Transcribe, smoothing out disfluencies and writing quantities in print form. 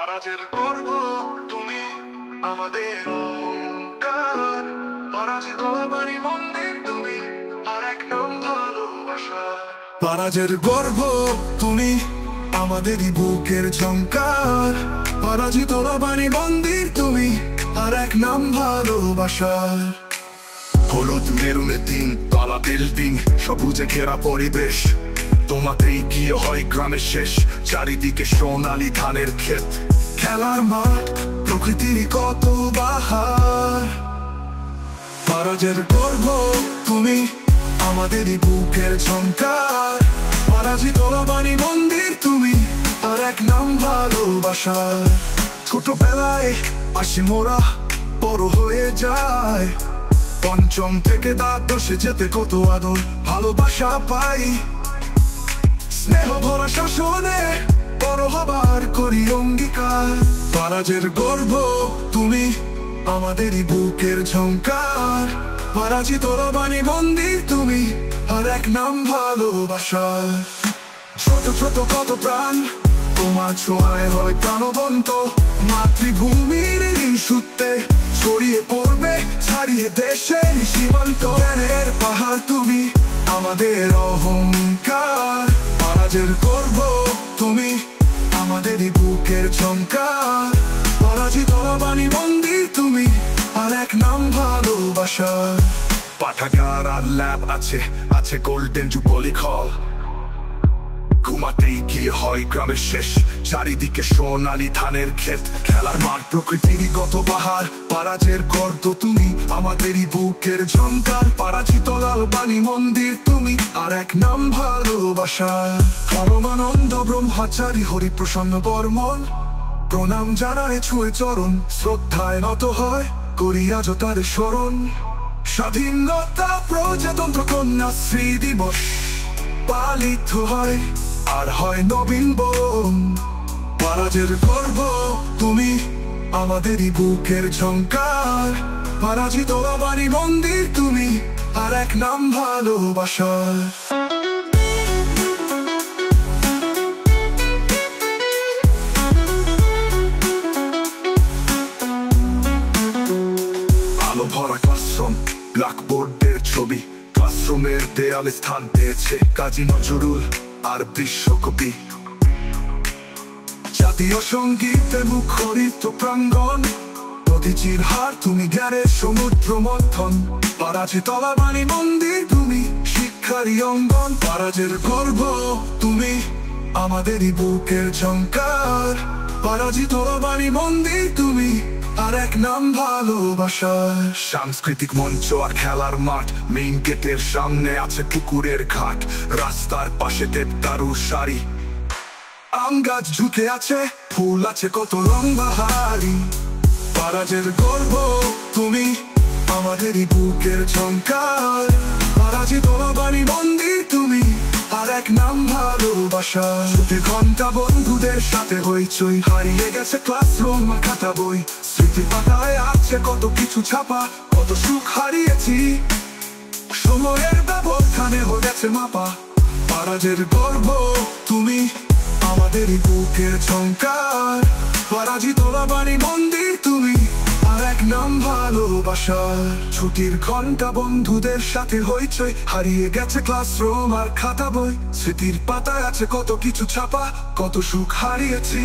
পরাজের গর্ব তুমি আমাদের অহংকার। পরাজিত বাড়ি মন্দির তুমি আর এক নাম ভালোবাসা। পরাজের গর্ব তুমি আমাদেরই বুকের ঝংকার। পরাজিত বাড়ি মন্দির তুমি আর এক নাম ভালোবাসার। হলুদ মেরুনের দিন, তলা বিল্ডিং, সবুজে ঘেরা পরিবেশ, তোমাতেই গিয়ে হয় গ্রামের শেষ। চারিদিকে সোনালি ধানের ক্ষেত, খেলার মাঠ, প্রকৃতির কত বাহার। পরাজের গর্ব তুমি আমাদেরই বুকের ঝংকার। পরাজিত বাণী মন্দির তুমি আর এক নাম ভালোবাসার। ছোটবেলায় আসি মোরা, বড় হয়ে যায়। পঞ্চম থেকে দ্বাদশে যেতে কত আদর ভালোবাসা পাই। স্নেহ ভরা শাসনে বড় হবার করি অঙ্গীকার। পরাজের গর্ব তুমি আমাদেরই বুকের ঝংকার। পরাজিত বাণী মন্দির তুমি আর এক নাম ভালোবাসার। ছোট ছোট কত প্রাণ তোমার ছোঁয়ায় হয় প্রাণবন্ত। মাতৃভূমির সূত্রে ছড়িয়ে পড়বে ছাড়িয়ে দেশের সীমান্ত। জ্ঞানের পাহাড় তুমি আমাদের অহংকার। পরাজের গর্ব তুমি আমাদেরই বুকের ঝংকার। পরাজিত বাণী মন্দির তুমি আর এক নাম ভালোবাসার। পাঠাগার আর ল্যাব আছে, আছে গোল্ডেন জুবলি হল। ঘুমাতেই গিয়ে হয় গ্রামের শেষ। চারিদিকে সোনালি ধানের ক্ষেত, খেলার মাঠ, প্রকৃতির কত বাহার। পরাজের গর্ব তুমি আমাদেরই বুকের ঝংকার। পরাজিত বাণী মন্দির তুমি আর এক নাম ভালোবাসা। পরমানন্দ ব্রহ্মচারী হরিপ্রসন্ন বর্মন, প্রণাম জানায় ছুঁয়ে চরণ। শ্রদ্ধায় নত হয় করি আজ তার স্মরণ। স্বাধীনতা প্রজাতন্ত্র কন্যা শ্রী দিবস পালিত হয় আর হয় নবীন বন। পরাজের গর্ব তুমি আমাদেরই বুকের ঝংকার। পরাজিত বাণী মন্দির তুমি আর এক নাম ভালোবাসার। আলো ভরা ক্লাসরুম, ব্ল্যাকবোর্ডের ছবি, ক্লাসরুমের দেয়ালে স্থান পেয়েছে কাজী নজরুল আর বিশ্বকবি। জাতীয় সঙ্গীতে মুখরিত প্রাঙ্গণ, নদীচির হার তুমি জ্ঞানের সমুদ্র মন্থন। পরাজিত বাণী মন্দির তুমি শিক্ষারই অঙ্গন। পরাজের গর্ব তুমি আমাদেরই বুকের ঝংকার। পরাজিত বাণী মন্দির তুমি আর এক নাম ভালোবাসার। সাংস্কৃতিক মঞ্চ আর খেলার মাঠ, মেইন গেটের সামনে আছে পুকুরের ঘাট। রাস্তার পাশে দেবদারু সারি, আম গাছ ঝুঁকে আছে, ফুল আছে কত রং বাহারি। পরাজের গর্ব তুমি আমাদেরই বুকের ঝংকার। পরাজিত বাণী মন্দির তুমি আর এক নাম ভালোবাসা। ছুটি ঘন্টা বন্ধুদের সাথে হইচই, হারিয়ে গেছে ক্লাসরুম আর খাতা বই। স্মৃতির পাতায় আছে কত কিছু ছাপা, কত সুখ হারিয়েছি সময়ের ব্যবধানে হয়ে গেছে মাপা। পরাজের গর্ব তুমি আমাদেরই বুকের ঝংকার। পরাজিত বাণী মন্দির তুমি আর এক নাম ভালোবাসার। ছুটির ঘন্টা বন্ধুদের সাথে হইচই, হারিয়ে গেছে ক্লাসরুম আর খাতা বই। স্মৃতির পাতায় আছে কত কিছু ছাপা, কত সুখ হারিয়েছি